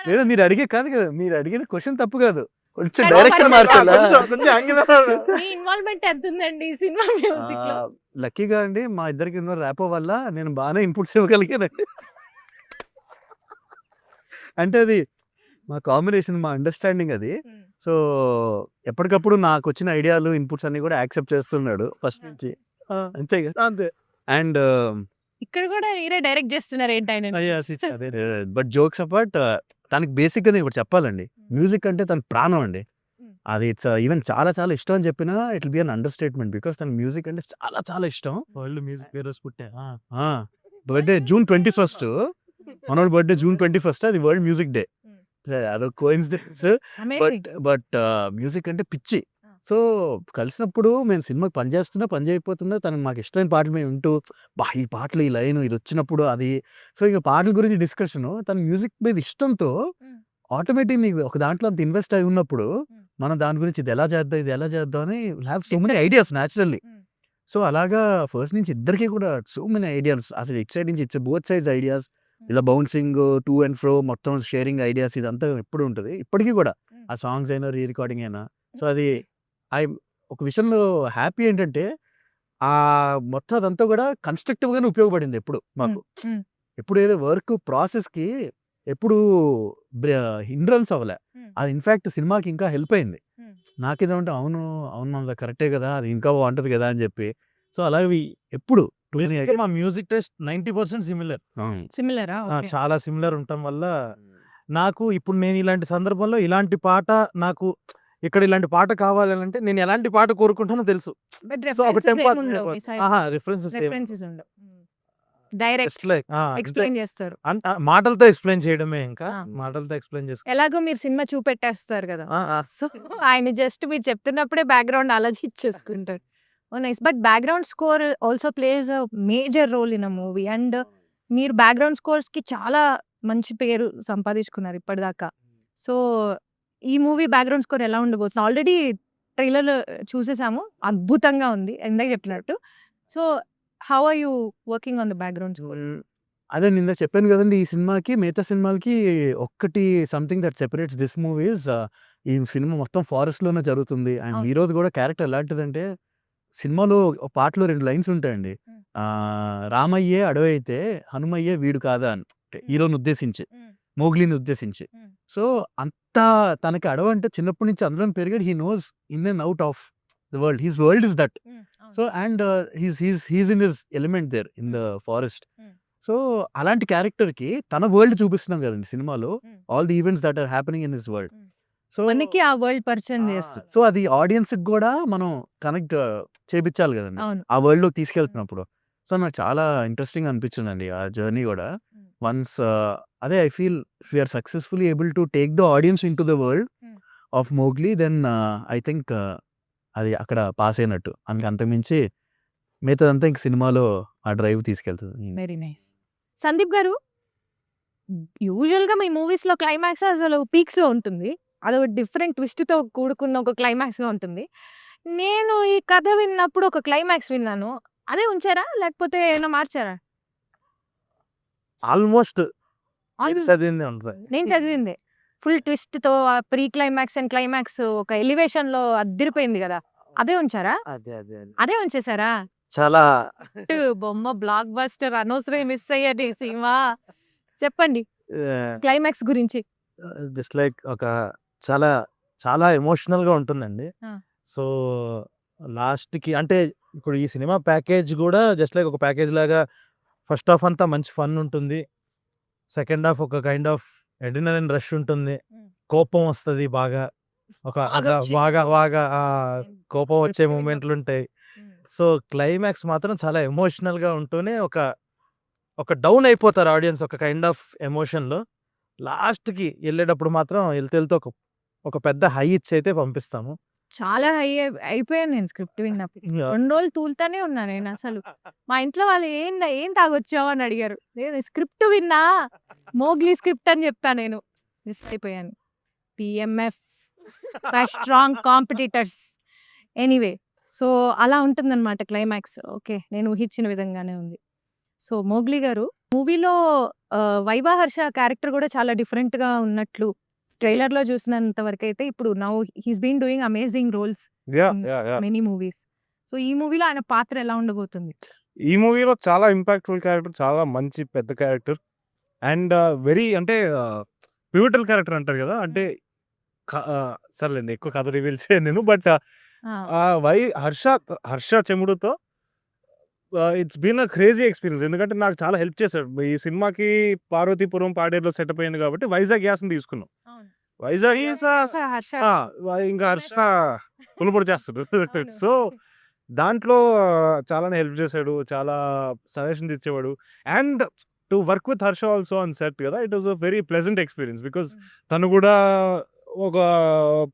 లేదా మీరు అడిగే కాదు కదా, మీరు అడిగిన క్వశ్చన్ తప్పు కాదు, కొంచెం డైరెక్షన్ మార్చాలా? మీ ఇన్వాల్వ్మెంట్ ఎంత ఉందండి సినిమా మ్యూజిక్ లో? లక్కీగా అండి మా ఇద్దరికి ఉన్న ర్యాపో వల్ల నేను బాగానే ఇన్పుట్స్ ఇవ్వగలిగానండి. అంటే అది మా కాంబినేషన్, మా అండర్స్టాండింగ్ అది. సో ఎప్పటికప్పుడు నాకు వచ్చిన ఐడియాలు ఇన్పుట్స్ అన్ని కూడా యాక్సెప్ట్ చేస్తున్నాడు ఫస్ట్ నుంచి. అంతే కదా. అంతే. అండ్ ఇక్కడ కూడా మీరే డైరెక్ట్ చేస్తున్నారు ఏంటి ఆయన అదే. బట్ జోక్స్ అపార్ట్ తనకి బేసిక్గా నేను ఇప్పుడు చెప్పాలండి, మ్యూజిక్ అంటే తన ప్రాణం అండి. అది ఇట్స్ ఈవెన్ చాలా చాలా ఇష్టం అని చెప్పినా it will be an understatement, because తన మ్యూజిక్ అంటే చాలా చాలా ఇష్టం. వరల్డ్ మ్యూజిక్ హీరోస్ పుట్టే. బర్త్డే June 21st, మనోడి బర్త్డే June 21st, అది వరల్డ్ మ్యూజిక్ డే. అదొక కోఇన్సిడెన్స్. బట్ మ్యూజిక్ అంటే పిచ్చి. సో కలిసినప్పుడు మేము సినిమాకి పని చేయకపోతున్నా తనకు మాకు ఇష్టమైన పాటలు మేము వింటూ ఈ పాటలు ఈ లైన్ ఇది వచ్చినప్పుడు అది, సో ఇక పాటల గురించి డిస్కషన్, తన మ్యూజిక్ మీద ఇష్టంతో ఆటోమేటిక్ నీకు ఒక దాంట్లో అంత ఇన్వెస్ట్ అయి ఉన్నప్పుడు మనం దాని గురించి ఇది ఎలా చేద్దాం అని have so many ideas naturally. So అలాగా ఫస్ట్ నుంచి ఇద్దరికి కూడా సో మెనీ ఐడియాస్, అసలు ఇట్ సైడ్ నుంచి ఇట్స్ బోత్ సైడ్స్ ఐడియాస్, ఇలా బౌన్సింగ్ టు అండ్ ఫ్రో మొత్తం షేరింగ్ ఐడియాస్ ఇదంతా ఎప్పుడు ఉంటుంది ఇప్పటికీ కూడా, ఆ సాంగ్స్ అయినా రీ రికార్డింగ్ అయినా. సో అది ఒక విషయంలో హ్యాపీ ఏంటంటే ఆ మొత్తం అదంతా కూడా కన్స్ట్రక్టివ్గానే ఉపయోగపడింది ఎప్పుడు మాకు. ఎప్పుడు ఏదో వర్క్ ప్రాసెస్కి ఎప్పుడు హిండ్రన్స్ అవ్వలే, అది ఇన్ఫ్యాక్ట్ సినిమాకి ఇంకా హెల్ప్ అయింది. నాకేదంటే అవును మన కరెక్టే కదా, అది ఇంకా బాగుంటుంది కదా అని చెప్పి. సో అలాగే ఎప్పుడు మా మ్యూజిక్ టేస్ట్ 90% సిమిలరా చాలా సిమిలర్ ఉండటం వల్ల నాకు ఇప్పుడు నేను ఇలాంటి సందర్భంలో ఇలాంటి పాట నాకు ఇక్కడ ఇలాంటి పాట కావాలంటే నేను ఎలాంటి పాట కోరుకుంటానో తెలుసు. సో ఒక టెంపో రిఫరెన్సెస్ డైరెక్ట్ ఎక్స్ప్లెయిన్ చేస్తారు, మాటలతో ఎక్స్ప్లెయిన్ చేయడమే, ఇంకా మాటలతో ఎక్స్ప్లెయిన్ చేస్తారు. ఎలాగో మీరు సినిమా చూపెట్టేస్తారు కదా, సో ఆయన జస్ట్ మీరు చెప్తున్నప్పుడే బ్యాక్గ్రౌండ్ ఆలోచించేసుకుంటారు. Oh nice. But background score also plays a major role in a movie, and మీరు బ్యాక్గ్రౌండ్ స్కోర్స్కి చాలా మంచి పేరు సంపాదించుకున్నారు ఇప్పటిదాకా. సో ఈ మూవీ బ్యాక్గ్రౌండ్ స్కోర్ ఎలా ఉండబోతుంది? ఆల్రెడీ ట్రైలర్ చూసేసాము, అద్భుతంగా ఉంది ఇందాక చెప్పినట్టు. So how are you working on the background score? అదే నిన్న చెప్పాను కదండి, ఈ సినిమాకి మిగతా సినిమాలకి ఒక్కటి something that separates this movies, ఈ సినిమా మొత్తం ఫారెస్ట్లోనే జరుగుతుంది. అండ్ హీరోది కూడా క్యారెక్టర్ ఎలాంటిదంటే, సినిమాలో ఒక పాటలో 2 లైన్స్ ఉంటాయండి, రామయ్యే అడవి అయితే హనుమయ్యే వీడు కాదా అని, హీరోని ఉద్దేశించి, మోగ్లీని ఉద్దేశించి. సో అంతా తనకి అడవి అంటే చిన్నప్పటి నుంచి అందరం పెరిగాడు, he knows in and out of the world, his world is that. So and he's in his element there in the forest. So అలాంటి క్యారెక్టర్కి తన వరల్డ్ చూపిస్తున్నాం కదండి సినిమాలో, all the events that are happening in his world. So మనకి ఆ world పరిచయం చేస్తుంది. సో అది ఆడియన్స్కి కూడా మనం కనెక్ట్ చేపించాలి కదండి అవును. ఆ వరల్డ్లోకి తీసుకెళ్తున్నప్పుడు. సో నాకు చాలా ఇంట్రెస్టింగ్ అనిపించిందండి ఆ జర్నీ కూడా. వన్స్ అదే I feel if we're successfully able to take the audience into the world of Mowgli, then I think అది అక్కడ పాస్ అయినట్టు. అంతకుమించి మిగతాదంతా ఇంక సినిమాలో ఆ డ్రైవ్ తీసుకెళ్తుంది. Very nice. సందీప్ గారు, యూజువల్గా మీ మూవీస్లో క్లైమాక్స్ అసలు పీక్స్లో ఉంటుంది, అదొక డిఫరెంట్ ట్విస్ట్తో కూడుకున్న ఒక క్లైమాక్స్గా ఉంటుంది. నేను ఈ కథ విన్నప్పుడు ఒక క్లైమాక్స్ విన్నాను, అదే ఉంచారా లేకపోతే ఏమైనా మార్చారా? ఆల్మోస్ట్ చదివింది ఉంటుంది. నేను చదివిందే ఫుల్ ట్విస్ట్తో ప్రీ క్లైమాక్స్ అండ్ క్లైమాక్స్ ఒక ఎలివేషన్లో అదిరిపోయింది కదా, అదే ఉంచారా? అదే ఉంచేసారా? చాలా బొమ్మ బ్లాక్ బస్టర్, అనవసరం మిస్ అయ్యాడు ఈ సినిమా. చెప్పండి క్లైమాక్స్ గురించి. జస్ట్ లైక్ ఒక చాలా చాలా ఎమోషనల్గా ఉంటుందండి. సో లాస్ట్కి అంటే ఇప్పుడు ఈ సినిమా ప్యాకేజ్ కూడా జస్ట్ లైక్ ఒక ప్యాకేజ్ లాగా, ఫస్ట్ హాఫ్ అంతా మంచి ఫన్ ఉంటుంది, సెకండ్ హాఫ్ ఒక కైండ్ ఆఫ్ ఎడ్రినలిన్ రష్ ఉంటుంది, కోపం వస్తుంది బాగా, ఒక బాగా బాగా కోపం వచ్చే మూమెంట్లు ఉంటాయి. సో క్లైమాక్స్ మాత్రం చాలా ఎమోషనల్గా ఉంటూనే ఒక డౌన్ అయిపోతారు ఆడియన్స్ ఒక కైండ్ ఆఫ్ ఎమోషన్లో. లాస్ట్కి వెళ్ళేటప్పుడు మాత్రం వెళ్తే ఒక పెద్ద హై ఇచ్చి అయితే పంపిస్తాము. చాలా అయిపోయాను నేను స్క్రిప్ట్ విన్నప్పుడు. 2 రోజులు తూలుతానే ఉన్నా నేను. అసలు మా ఇంట్లో వాళ్ళు ఏం తాగొచ్చావు అని అడిగారు. నేను స్క్రిప్ట్ విన్నా, మోగ్లీ స్క్రిప్ట్ అని చెప్పాను. నేను మిస్ అయిపోయాను. PMF strong competitors. Anyway, so అలా ఉంటుందన్నమాట క్లైమాక్స్. ఓకే, నేను ఊహించిన విధంగానే ఉంది. సో మోగ్లీ గారు, మూవీలో వైవా హర్ష క్యారెక్టర్ కూడా చాలా డిఫరెంట్గా ఉన్నట్లు ట్రైలర్లో చూసినంత వరకు అయితే, ఇప్పుడు now he's been doing amazing roles many movies. So ఈ మూవీలో ఆయన పాత్ర ఎలా ఉండబోతుంది? ఈ మూవీలో చాలా ఇంపాక్ట్ఫుల్ క్యారెక్టర్, చాలా మంచి పెద్ద క్యారెక్టర్, అండ్ వెరీ అంటే పివిటల్ క్యారెక్టర్ అంటారు కదా, అంటే సర్లేండి ఎక్కువ కథ రివీల్ చేయను నేను. But ah! హర్ష చెముడుతో it's been a crazy experience. ఎందుకంటే నాకు చాలా హెల్ప్ చేశాడు. ఈ సినిమాకి పార్వతీపురం, పాడేరులో సెటప్ అయింది కాబట్టి వైజాగ్ గ్యాస్‌ని తీసుకున్నాం. అవును. వైజాగ్ ఈస్ హర్ష ఇంకా హర్ష పులుపొడి చేస్తాడు. అవును. సో, దాంట్లో చాలానే హెల్ప్ చేశాడు. చాలా సజెషన్స్ ఇచ్చేవాడు. And to work with Harsha also on set కదా! It was a very pleasant experience. Because తను కూడా ఒక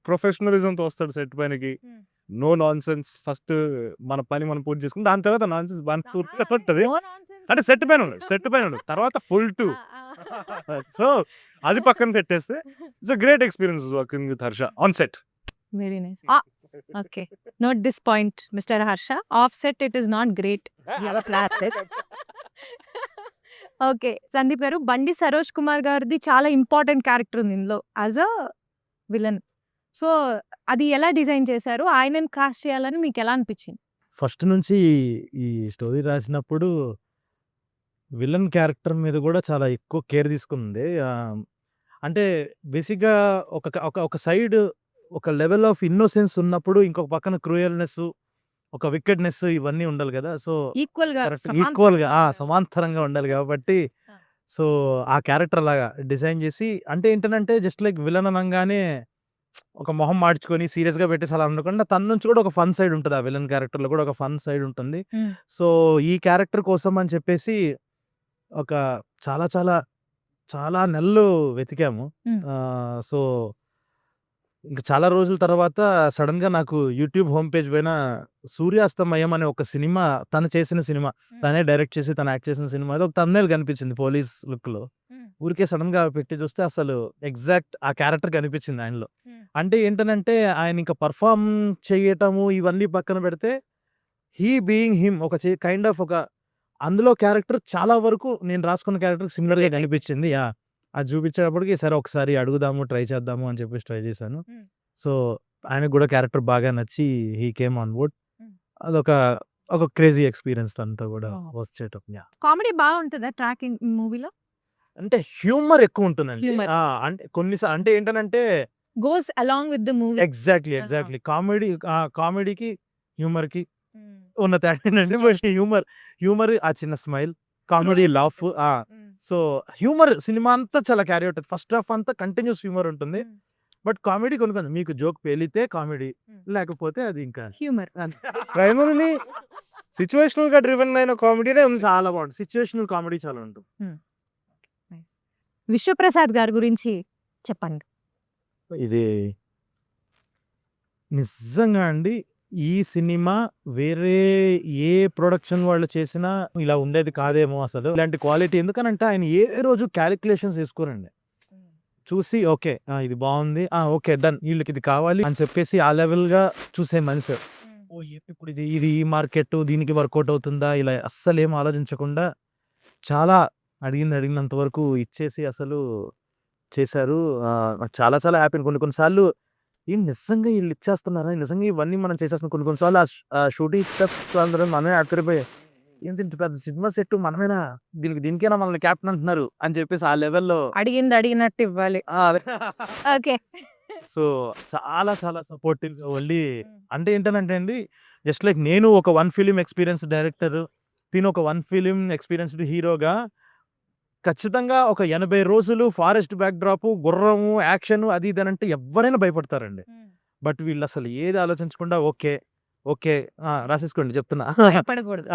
ప్రొఫెషనలిజంతో వస్తాడు సెట్ పైనకి. No nonsense. ఫస్ట్ మన పని మనం పూర్తి చేసుకొని దాని తర్వాత నాన్‌సెన్స్ ఉంటది. No nonsense. అంటే సెట్ పైన ఉన్నాడు. తర్వాత ఫుల్ 2. సో, అది పక్కన పెట్టేస్తే it's a great experience working with Harsha on set. Very nice. Okay. Note this point mister Harsha. Of set it is not great. You have planned it. Okay. Sandeep గారు, బండి సరోజ్ కుమార్ గారిది చాలా ఇంపార్టెంట్ క్యారెక్టర్ ఉంది ఇందులో యాజ్ అ విలన్. సో, అది ఎలా design చేశారు? ఆయనని కాస్ట్ చేయాలని మీకు ఎలా అనిపించింది? ఫస్ట్ నుంచి ఈ స్టోరీ రాసినప్పుడు విలన్ క్యారెక్టర్ మీద కూడా చాలా ఎక్కువ కేర్ తీసుకుంది. అంటే బేసిక్‌గా ఒక సైడ్ ఒక లెవెల్ ఆఫ్ ఇన్నోసెన్స్ ఉన్నప్పుడు ఇంకొక పక్కన క్రూయల్‌నెస్, ఒక వికెడ్‌నెస్ ఇవన్నీ ఉండాలి కదా! సో, ఈక్వల్‌గా ఈక్వల్‌గా సమాంతరంగా ఉండాలి కాబట్టి ఆ. సో, ఆ క్యారెక్టర్ అలాగా డిజైన్ చేసి అంటే ఏంటనంటే జస్ట్ లైక్ విలన్ అనంగానే ఒక మొహం మార్చుకొని సీరియస్‌గా పెట్టేసి అలా అనకుండా తన నుంచి కూడా ఒక ఫన్ సైడ్ ఉంటది. ఆ విలన్ క్యారెక్టర్‌లో కూడా ఒక ఫన్ సైడ్ ఉంటుంది. సో, ఈ క్యారెక్టర్ కోసం అని చెప్పేసి ఒక చాలా చాలా చాలా నెలలు వెతికాము. సో, ఇంక చాలా రోజుల తర్వాత సడెన్‌గా నాకు యూట్యూబ్ హోమ్ పేజ్ పైన 'సూర్యాస్తమయం' అనే ఒక సినిమా తను చేసిన సినిమా. తనే డైరెక్ట్ చేసి తను యాక్ట్ చేసిన సినిమా ఏదో ఒక థంబ్‌నెయిల్ కనిపించింది పోలీస్ లుక్‌లో. ఊరికే సడెన్‌గా పెట్టి చూస్తే అసలు ఎగ్జాక్ట్ ఆ క్యారెక్టర్ కనిపించింది ఆయనలో. అంటే ఏంటనంటే ఆయన ఇంకా పెర్ఫార్మ్ చేయటము ఇవన్నీ పక్కన పెడితే హీ బీయింగ్ హిమ్ ఒక కైండ్ ఆఫ్ ఒక అందులో క్యారెక్టర్ చాలా వరకు నేను రాసుకున్న క్యారెక్టర్‌కి సిమిలర్‌గా కనిపించింది. అది చూపించేటప్పటికి సరే ఒకసారి అడుగుదాము, ట్రై చేద్దాము అని చెప్పేసి ట్రై చేశాను. సో, ఆయనకు కూడా క్యారెక్టర్ బాగా నచ్చి హీ కేమ్ ఆన్ బోర్డ్. ఒక క్రేజీ ఎక్స్‌పీరియన్స్ తనతో కూడా వర్క్ చేయటం. కామెడీ బాగుంటుందా ట్రాకింగ్ మూవీలో? అంటే హ్యూమర్ ఎక్కువ ఉంటుందండి. హ్యూమర్. అంటే అంటే ఏంటనంటే goes along with the movie. Exactly. కామెడీకి, హ్యూమర్‌కి ఉన్న తేడా ఏంటంటే ఫస్ట్ హ్యూమర్ ఆ చిన్న smile, comedy laugh. So, humour సినిమా అంతా చాలా క్యారీ అవుతది. ఫస్ట్ హాఫ్ అంతా కంటిన్యూస్ హ్యూమర్ ఉంటుంది. బట్ కామెడీ కొన్ని మీకు జోక్ పేలితే కామెడీ లేకపోతే అది ఇంకా హ్యూమర్. ప్రైమరీలీ సిట్యుయేషనల్‌గా డ్రివెన్ అయిన కామెడీనే ఉంది. చాలా బాగుంటుంది. సిట్యుయేషనల్ కామెడీ చాలా ఉంటుంది. విశ్వప్రసాద్ గారి గురించి చెప్పండి. ఇది నిజంగా అండి ఈ సినిమా వేరే ఏ ప్రొడక్షన్ వాళ్ళు చేసినా ఇలా ఉండేది కాదేమో అసలు. ఇలాంటి క్వాలిటీ ఎందుకనంటే ఆయన ఏ రోజు క్యాలిక్యులేషన్స్ వేసుకోరండి. చూసి ఓకే ఇది బాగుంది. ఓకే డన్ వీళ్ళకి ఇది కావాలి అని చెప్పేసి ఆ లెవెల్‌గా చూసే మనిషి. ఇప్పుడు ఇది ఈ మార్కెట్ దీనికి వర్కౌట్ అవుతుందా ఇలా అస్సలేం ఆలోచించకుండా చాలా అడిగినంత వరకు ఇచ్చేసి అసలు చేశారు. నాకు చాలా చాలా హ్యాపీ. కొన్ని సార్లు నిజంగా వీళ్ళు ఇచ్చేస్తున్నారా? నిజంగా ఇవన్నీ మనం చేసేస్తున్నాం. కొన్ని సార్లు ఆ షూటింగ్ అందరం మనమే ఆశ్చర్యపోయాం. ఏంటి ఇంత పెద్ద సినిమా సెట్ మనమేనా? దీనికేనా మనల్ని క్యాప్టెన్ అంటున్నారు అని చెప్పేసి ఆ లెవెల్‌లో అడిగింది అడిగినట్టు ఇవ్వాలి. ఓకే. సో, చాలా చాలా సపోర్టివ్‌గా వెళ్ళి అంటే ఏంటనంటే అండి జస్ట్ లైక్ నేను ఒక 1 ఫిల్మ్ ఎక్స్‌పీరియన్స్ డైరెక్టర్, తిను ఒక 1 ఫిల్మ్ ఎక్స్‌పీరియన్స్‌డ్ హీరోగా ఖచ్చితంగా ఒక 80 రోజులు ఫారెస్ట్ బ్యాక్‌డ్రాప్, గుర్రము, యాక్షన్ అది ఇది అనంటే ఎవ్వరైనా భయపడతారండి. బట్ వీళ్ళు అసలు ఏది ఆలోచించకుండా ఓకే రాసేసుకోండి చెప్తున్నా. భయపడకూడదు.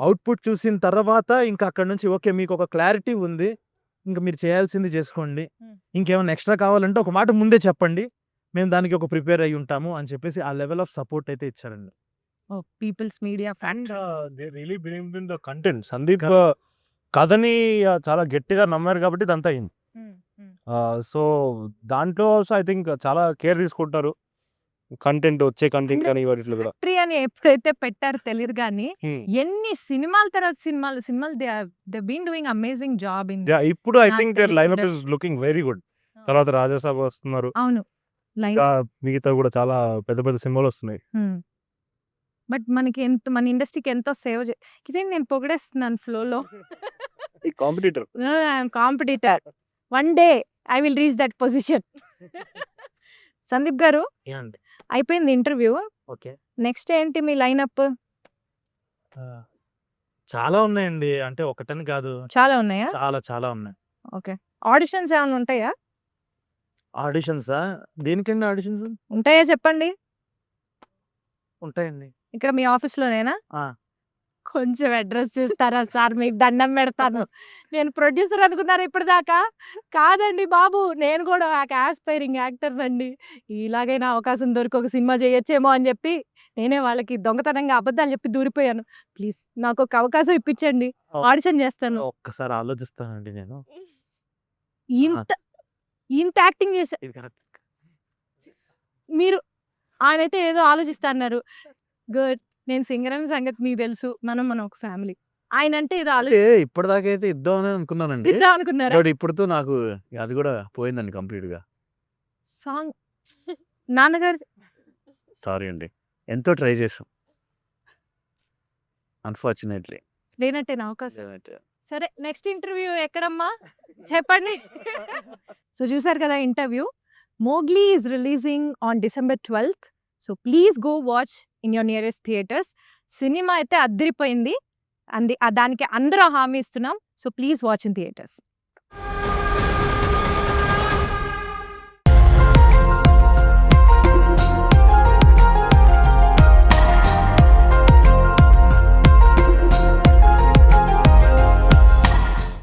అవుట్‌పుట్ చూసిన తర్వాత ఇంకా అక్కడి నుంచి ఓకే మీకు ఒక క్లారిటీ ఉంది. ఇంక మీరు చేయాల్సింది చేసుకోండి. ఇంకేమైనా ఎక్స్‌ట్రా కావాలంటే ఒక మాట ముందే చెప్పండి. మేము దానికి ఒక ప్రిపేర్ అయ్యి ఉంటాము అని చెప్పేసి ఆ లెవెల్ ఆఫ్ సపోర్ట్ అయితే ఇచ్చారండి. People's media and they really believed in the content. Sandeep కథని చాలా గట్టిగా నమ్మారు కాబట్టి ఇదంతా అయింది. సో, దాంట్లో ఆల్సో ఐ థింక్ చాలా కేర్ తీసుకుంటారు. వచ్చే కంటెంట్ కానీ వాటిలో కూడా. ఫ్రీ అని ఎప్పుడైతే పెట్టారో తెలియదు కానీ ఎన్ని సినిమాల తర్వాత సినిమాలు they been doing amazing job in. ఇప్పుడు ఐ నాకు థింక్ దేర్ తెలియదు lineup is looking very good. తర్వాత రాజాసాబ్ వస్తున్నారు. అవును. ఇంకా మిగతా కూడా చాలా పెద్ద సినిమాలు వస్తున్నాయి. బట్ మన ఇండస్ట్రీకి ఎంతో సేవ్ ఇదేంటి నేను పొగిడేస్తున్నాను ఫ్లోలో. Competitor. I'm competitor. One day I will reach that position. Sandeep గారు అయిపోయింది ఇంటర్వ్యూ. ఓకే. నెక్స్ట్ ఏంటి మీ లైనప్? చాలా ఉన్నాయండి. అంటే ఒకటని కాదు. చాలా ఉన్నాయా? చాలా చాలా ఉన్నాయి. ఓకే. ఆడిషన్స్ ఏమైనా ఉంటాయా? ఆడిషన్సా? దేనికండి ఆడిషన్స్? ఉంటాయా చెప్పండి? ఉంటాయండి. ఇక్కడ మీ ఆఫీస్‌లోనేనా? ఆ! కొంచెం అడ్రెస్ ఇస్తారా సార్? మీకు దండం పెడతాను. నేను ప్రొడ్యూసర్ అనుకున్నారా ఇప్పటిదాకా? కాదండి బాబు. నేను కూడా ఒక యాస్పైరింగ్ యాక్టర్‌నండి. ఇలాగైనా అవకాశం దొరికి ఒక సినిమా చేయొచ్చేమో అని చెప్పి నేనే వాళ్ళకి దొంగతనంగా అబద్ధాలు చెప్పి దూరిపోయాను. ప్లీజ్ నాకొక అవకాశం ఇప్పించండి. ఆడిషన్ చేస్తాను. ఒక్కసారి ఆలోచిస్తానండి నేను. ఇంత ఇంత యాక్టింగ్ చేశా ఇది కరెక్ట్. మీరు ఆయనైతే ఏదో ఆలోచిస్తా అన్నారు. గుడ్. నేను సింగర్ అనే సంగతి మీకు తెలుసు. మనం ఒక ఫ్యామిలీ. ఆయనంటే ఏదో అంటే ఇప్పటిదాకా అయితే ఇద్దామని అనుకున్నానండి. ఆలోచిద్దాం అనుకున్నారా? బట్ ఇప్పుడుతో నాకు అది కూడా పోయిందండి కంప్లీట్‌గా. సాంగ్ నాన్నగారు సారీ అండి. ఎంతో ట్రై చేసాం. అన్‌ఫార్చునేట్‌లీ. లేనట్టేనా అవకాశం? సరే నెక్స్ట్ ఇంటర్వ్యూ ఎక్కడమ్మా? చెప్పండి. సో చూసారు కదా interview. 'Mowgli' is releasing on December 12th. So please go watch in your nearest theatres. Cinema అయితే అద్దిరిపోయింది. దానికి అందరం హామీ ఇస్తున్నాం. So please watch in theatres.